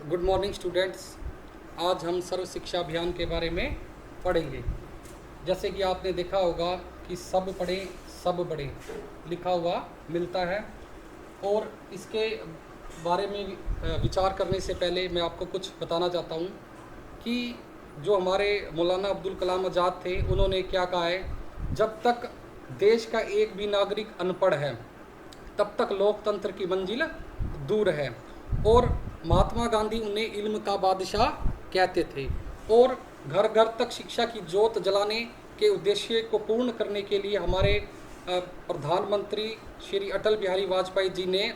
Good morning students. आज हम सर्व शिक्षा अभियान के बारे में पढ़ेंगे। जैसे कि आपने देखा होगा कि सब पढ़ें सब बढ़ें लिखा हुआ मिलता है, और इसके बारे में विचार करने से पहले मैं आपको कुछ बताना चाहता हूँ कि जो हमारे मौलाना अब्दुल कलाम आज़ाद थे, उन्होंने क्या कहा है, जब तक देश का एक भी नागरिक अनपढ़ है तब तक लोकतंत्र की मंजिल दूर है। और महात्मा गांधी उन्हें इल्म का बादशाह कहते थे। और घर घर तक शिक्षा की जोत जलाने के उद्देश्य को पूर्ण करने के लिए हमारे प्रधानमंत्री श्री अटल बिहारी वाजपेयी जी ने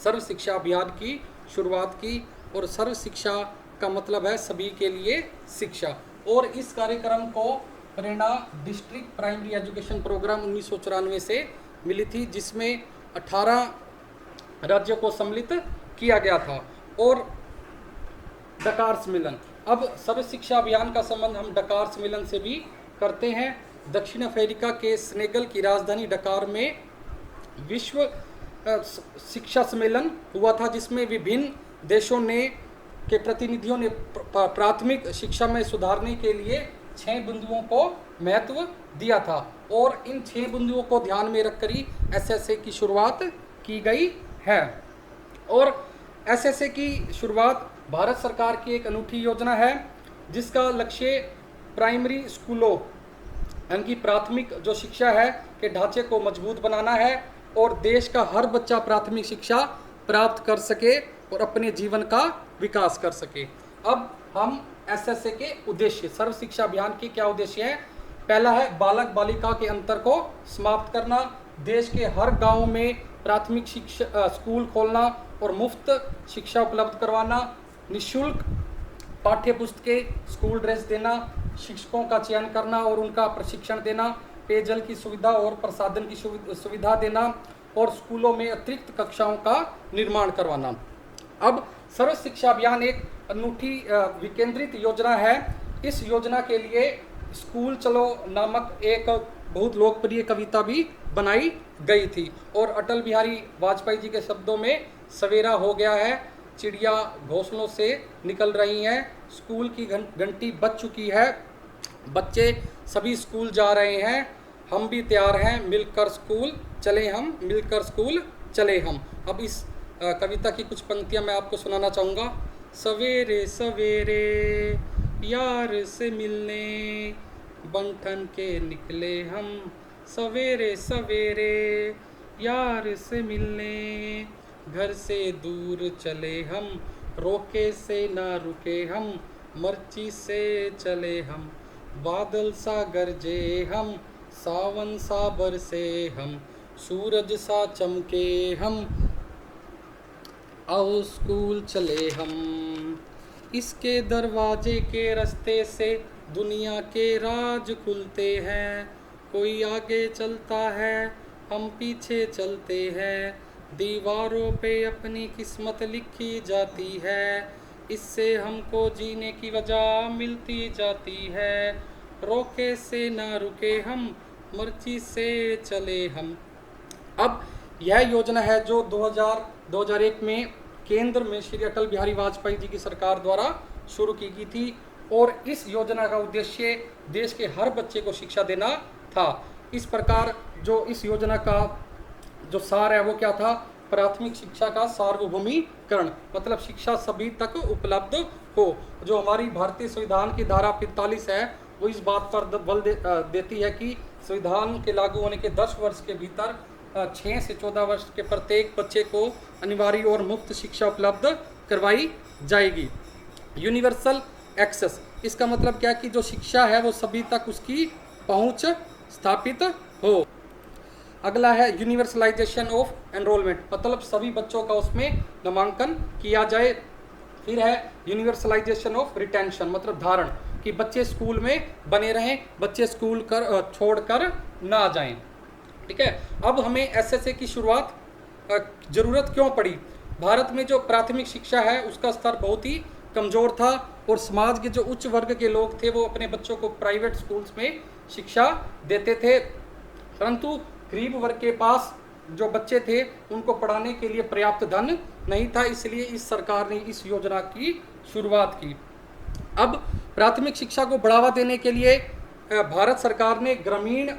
सर्व शिक्षा अभियान की शुरुआत की। और सर्व शिक्षा का मतलब है सभी के लिए शिक्षा। और इस कार्यक्रम को प्रेरणा डिस्ट्रिक्ट प्राइमरी एजुकेशन प्रोग्राम 1994 से मिली थी, जिसमें 18 राज्यों को सम्मिलित किया गया था। और डकार सम्मेलन, अब सर्व शिक्षा अभियान का संबंध हम डकार सम्मेलन से भी करते हैं। दक्षिण अफ्रीका के सेनेगल की राजधानी डकार में विश्व शिक्षा सम्मेलन हुआ था, जिसमें विभिन्न देशों ने के प्रतिनिधियों ने प्राथमिक शिक्षा में सुधारने के लिए 6 बिंदुओं को महत्व दिया था। और इन 6 बिंदुओं को ध्यान में रखकर ही एसएसए की शुरुआत की गई है। और एसएसए की शुरुआत भारत सरकार की एक अनूठी योजना है, जिसका लक्ष्य प्राइमरी स्कूलों यानी कि प्राथमिक जो शिक्षा है के ढांचे को मजबूत बनाना है, और देश का हर बच्चा प्राथमिक शिक्षा प्राप्त कर सके और अपने जीवन का विकास कर सके। अब हम एसएसए के उद्देश्य, सर्व शिक्षा अभियान के क्या उद्देश्य है। पहला है बालक बालिका के अंतर को समाप्त करना, देश के हर गांव में प्राथमिक शिक्षा स्कूल खोलना और मुफ्त शिक्षा उपलब्ध करवाना, निःशुल्क पाठ्य पुस्तकें, स्कूल ड्रेस देना, शिक्षकों का चयन करना और उनका प्रशिक्षण देना, पेयजल की सुविधा और प्रसाधन की सुविधा देना, और स्कूलों में अतिरिक्त कक्षाओं का निर्माण करवाना। अब सर्व शिक्षा अभियान एक अनूठी विकेंद्रित योजना है। इस योजना के लिए स्कूल चलो नामक एक बहुत लोकप्रिय कविता भी बनाई गई थी। और अटल बिहारी वाजपेयी जी के शब्दों में, सवेरा हो गया है, चिड़िया घोंसलों से निकल रही हैं, स्कूल की घंटी बज चुकी है, बच्चे सभी स्कूल जा रहे हैं, हम भी तैयार हैं, मिलकर स्कूल चले हम, मिलकर स्कूल चले हम। अब इस कविता की कुछ पंक्तियां मैं आपको सुनाना चाहूँगा। सवेरे सवेरे यार से मिलने बंठन के निकले हम, सवेरे सवेरे यार से मिलने घर से दूर चले हम, रोके से ना रुके हम, मर्ची से चले हम, बादल सा गरजे हम, सावन सा बरसे हम, सूरज सा चमके हम, आओ स्कूल चले हम। इसके दरवाजे के रास्ते से दुनिया के राज खुलते हैं, कोई आगे चलता है हम पीछे चलते हैं, दीवारों पे अपनी किस्मत लिखी जाती है, इससे हमको जीने की वजह मिलती जाती है, रोके से ना रुके हम, मर्जी से चले हम। अब यह योजना है जो 2001 में केंद्र में श्री अटल बिहारी वाजपेयी जी की सरकार द्वारा शुरू की गई थी। और इस योजना का उद्देश्य देश के हर बच्चे को शिक्षा देना था। इस प्रकार जो इस योजना का जो सार है वो क्या था, प्राथमिक शिक्षा का सार्वभौमिकरण, मतलब शिक्षा सभी तक उपलब्ध हो। जो हमारी भारतीय संविधान की धारा 45 है वो इस बात पर बल देती है कि संविधान के लागू होने के 10 वर्ष के भीतर 6 से 14 वर्ष के प्रत्येक बच्चे को अनिवार्य और मुफ्त शिक्षा उपलब्ध करवाई जाएगी। यूनिवर्सल एक्सेस, इसका मतलब क्या है कि जो शिक्षा है वो सभी तक उसकी पहुंच स्थापित हो। अगला है यूनिवर्सलाइजेशन ऑफ एनरोलमेंट, मतलब सभी बच्चों का उसमें नामांकन किया जाए। फिर है यूनिवर्सलाइजेशन ऑफ रिटेंशन, मतलब धारण, कि बच्चे स्कूल में बने रहें, बच्चे स्कूल छोड़कर ना जाएं। ठीक है। अब हमें एसएसए की शुरुआत ज़रूरत क्यों पड़ी। भारत में जो प्राथमिक शिक्षा है उसका स्तर बहुत ही कमज़ोर था, और समाज के जो उच्च वर्ग के लोग थे वो अपने बच्चों को प्राइवेट स्कूल्स में शिक्षा देते थे, परंतु गरीब वर्ग के पास जो बच्चे थे उनको पढ़ाने के लिए पर्याप्त धन नहीं था, इसलिए इस सरकार ने इस योजना की शुरुआत की। अब प्राथमिक शिक्षा को बढ़ावा देने के लिए भारत सरकार ने ग्रामीण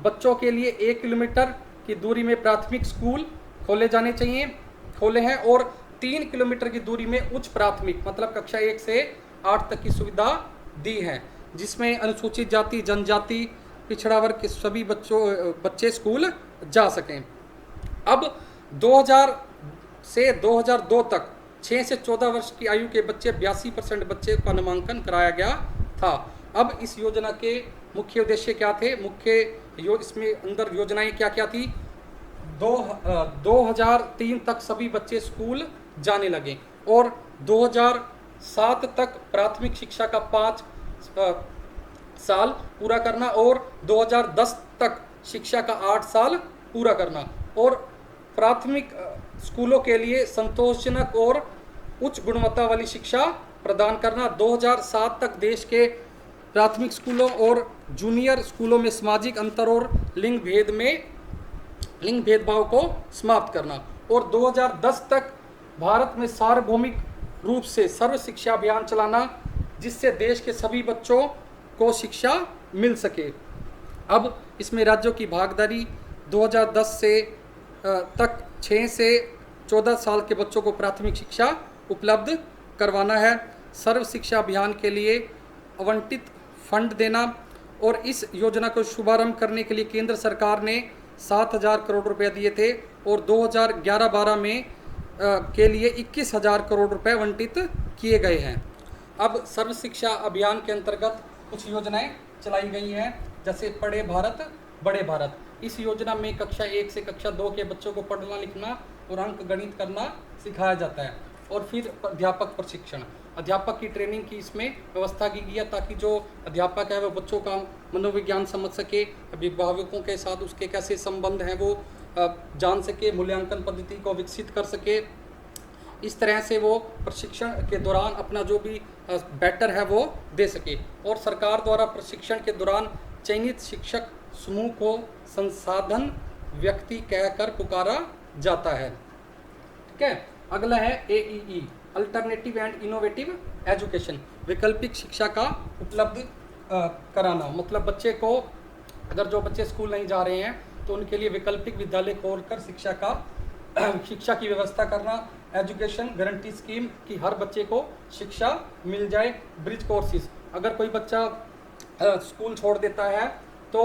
बच्चों के लिए 1 किलोमीटर की दूरी में प्राथमिक स्कूल खोले हैं, और 3 किलोमीटर की दूरी में उच्च प्राथमिक मतलब कक्षा 1 से 8 तक की सुविधा दी है, जिसमें अनुसूचित जाति, जनजाति, पिछड़ा वर्ग के सभी बच्चे स्कूल जा सकें। अब 2000 से 2002 तक 6 से 14 वर्ष की आयु के बच्चे 82% बच्चे का नामांकन कराया गया था। अब इस योजना के मुख्य उद्देश्य क्या थे, इसमें अंदर योजनाएं क्या क्या थी। 2003 तक सभी बच्चे स्कूल जाने लगे, और 2007 तक प्राथमिक शिक्षा का 5 साल पूरा करना, और 2010 तक शिक्षा का 8 साल पूरा करना, और प्राथमिक स्कूलों के लिए संतोषजनक और उच्च गुणवत्ता वाली शिक्षा प्रदान करना। 2007 तक देश के प्राथमिक स्कूलों और जूनियर स्कूलों में सामाजिक अंतर और लिंग भेदभाव को समाप्त करना, और 2010 तक भारत में सार्वभौमिक रूप से सर्व शिक्षा अभियान चलाना, जिससे देश के सभी बच्चों को शिक्षा मिल सके। अब इसमें राज्यों की भागीदारी 2010 से तक 6 से 14 साल के बच्चों को प्राथमिक शिक्षा उपलब्ध करवाना है। सर्व शिक्षा अभियान के लिए आवंटित फंड देना, और इस योजना को शुभारंभ करने के लिए केंद्र सरकार ने 7,000 करोड़ रुपए दिए थे, और 2011-12 में के लिए 21,000 करोड़ रुपए आवंटित किए गए हैं। अब सर्व शिक्षा अभियान के अंतर्गत कुछ योजनाएं चलाई गई हैं, जैसे पढ़े भारत बड़े भारत। इस योजना में कक्षा 1 से कक्षा 2 के बच्चों को पढ़ना लिखना और अंक गणित करना सिखाया जाता है। और फिर अध्यापक प्रशिक्षण, अध्यापक की ट्रेनिंग की इसमें व्यवस्था की गई है, ताकि जो अध्यापक है वो बच्चों का मनोविज्ञान समझ सके, अभिभावकों के साथ उसके कैसे संबंध हैं वो जान सके, मूल्यांकन पद्धति को विकसित कर सके। इस तरह से वो प्रशिक्षण के दौरान अपना जो भी बेटर है वो दे सके। और सरकार द्वारा प्रशिक्षण के दौरान चयनित शिक्षक समूह को संसाधन व्यक्ति कहकर पुकारा जाता है। ठीक है, अगला है AEE, alternative and innovative education, वैकल्पिक शिक्षा का उपलब्ध कराना। मतलब बच्चे को, अगर जो बच्चे स्कूल नहीं जा रहे हैं तो उनके लिए वैकल्पिक विद्यालय खोलकर शिक्षा की व्यवस्था करना। एजुकेशन गारंटी स्कीम कि हर बच्चे को शिक्षा मिल जाए। ब्रिज कोर्सेज, अगर कोई बच्चा स्कूल छोड़ देता है तो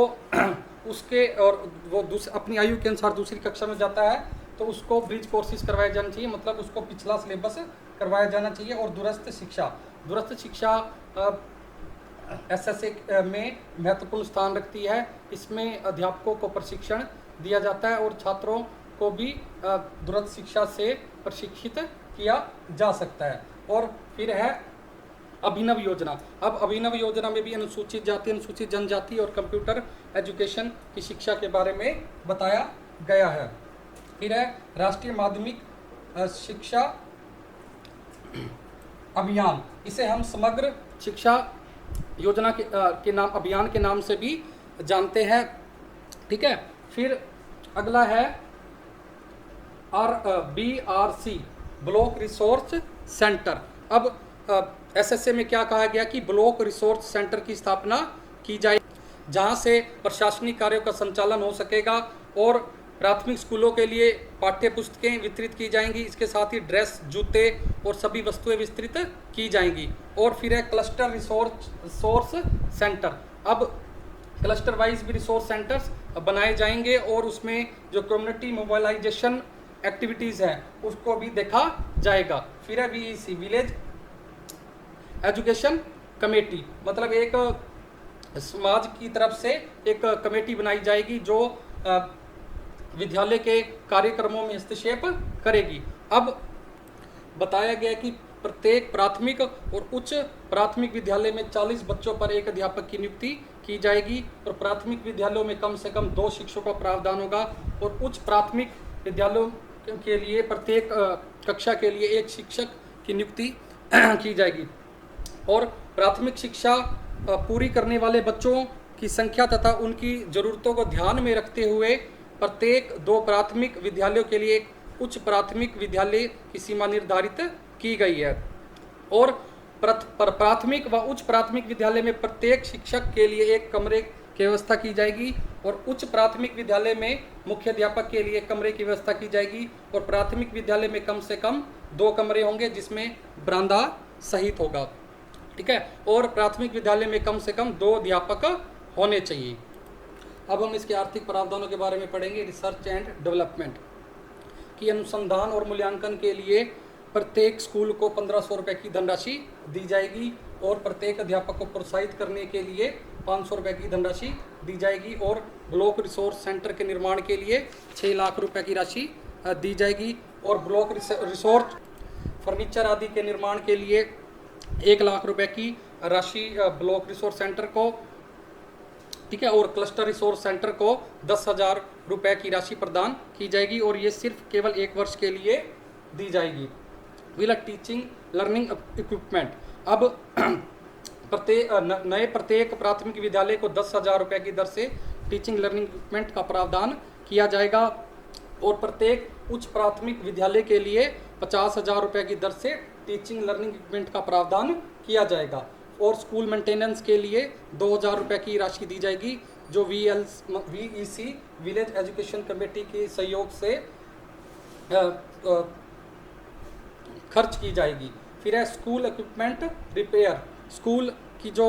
उसके और वो अपनी आयु के अनुसार दूसरी कक्षा में जाता है तो उसको ब्रिज कोर्सेज करवाए जाना चाहिए, मतलब उसको पिछला सिलेबस करवाया जाना चाहिए। और दूरस्थ शिक्षा SSA में महत्वपूर्ण स्थान रखती है। इसमें अध्यापकों को प्रशिक्षण दिया जाता है और छात्रों को भी दूरस्थ शिक्षा से प्रशिक्षित किया जा सकता है। और फिर है अभिनव योजना। अब अभिनव योजना में भी अनुसूचित जाति, अनुसूचित जनजाति और कंप्यूटर एजुकेशन की शिक्षा के बारे में बताया गया है। फिर है राष्ट्रीय माध्यमिक शिक्षा अभियान, इसे हम समग्र शिक्षा योजना के नाम, अभियान के नाम से भी जानते हैं। ठीक है, फिर अगला है BRC, ब्लॉक रिसोर्स सेंटर। अब SSA में क्या कहा गया कि ब्लॉक रिसोर्स सेंटर की स्थापना की जाए, जहां से प्रशासनिक कार्यों का संचालन हो सकेगा और प्राथमिक स्कूलों के लिए पाठ्य पुस्तकें वितरित की जाएंगी। इसके साथ ही ड्रेस, जूते और सभी वस्तुएं वितरित की जाएंगी। और फिर है क्लस्टर रिसोर्स सेंटर। अब क्लस्टर वाइज भी रिसोर्स सेंटर्स बनाए जाएंगे और उसमें जो कम्युनिटी मोबाइलाइजेशन एक्टिविटीज़ हैं उसको भी देखा जाएगा। फिर है VEC, विलेज एजुकेशन कमेटी, मतलब एक समाज की तरफ से एक कमेटी बनाई जाएगी जो विद्यालय के कार्यक्रमों में हस्तक्षेप करेगी। अब बताया गया कि प्रत्येक प्राथमिक और उच्च प्राथमिक विद्यालय में 40 बच्चों पर एक अध्यापक की नियुक्ति की जाएगी और प्राथमिक विद्यालयों में कम से कम 2 शिक्षकों का प्रावधान होगा और उच्च प्राथमिक विद्यालयों के लिए प्रत्येक कक्षा के लिए एक शिक्षक की नियुक्ति की जाएगी। और प्राथमिक शिक्षा पूरी करने वाले बच्चों की संख्या तथा उनकी ज़रूरतों को ध्यान में रखते हुए प्रत्येक 2 प्राथमिक विद्यालयों के लिए एक उच्च प्राथमिक विद्यालय की सीमा निर्धारित की गई है। और प्राथमिक व उच्च प्राथमिक विद्यालय में प्रत्येक शिक्षक के लिए एक कमरे की व्यवस्था की जाएगी और उच्च प्राथमिक विद्यालय में मुख्याध्यापक के लिए कमरे की व्यवस्था की जाएगी और प्राथमिक विद्यालय में कम से कम 2 कमरे होंगे जिसमें बरामदा सहित होगा। ठीक है, और प्राथमिक विद्यालय में कम से कम 2 अध्यापक होने चाहिए। अब हम इसके आर्थिक प्रावधानों के बारे में पढ़ेंगे। रिसर्च एंड डेवलपमेंट की अनुसंधान और मूल्यांकन के लिए प्रत्येक स्कूल को 1500 रुपये की धनराशि दी जाएगी और प्रत्येक अध्यापक को प्रोत्साहित करने के लिए 500 रुपये की धनराशि दी जाएगी और ब्लॉक रिसोर्स सेंटर के निर्माण के लिए 6 लाख रुपए की राशि दी जाएगी और ब्लॉक रिसोर्स फर्नीचर आदि के निर्माण के लिए 1 लाख रुपए की राशि ब्लॉक रिसोर्स सेंटर को, ठीक है, और क्लस्टर रिसोर्स सेंटर को 10,000 रुपये की राशि प्रदान की जाएगी और ये सिर्फ केवल 1 वर्ष के लिए दी जाएगी। विल टीचिंग लर्निंग इक्विपमेंट, अब प्रत्येक प्राथमिक विद्यालय को 10,000 रुपये की दर से टीचिंग लर्निंग इक्विपमेंट का प्रावधान किया जाएगा और प्रत्येक उच्च प्राथमिक विद्यालय के लिए 50,000 रुपये की दर से टीचिंग लर्निंग इक्विपमेंट का प्रावधान किया जाएगा और स्कूल मेंटेनेंस के लिए 2,000 रुपये की राशि दी जाएगी जो VEC विलेज एजुकेशन कमेटी के सहयोग से खर्च की जाएगी। फिर है स्कूल इक्विपमेंट रिपेयर, स्कूल की जो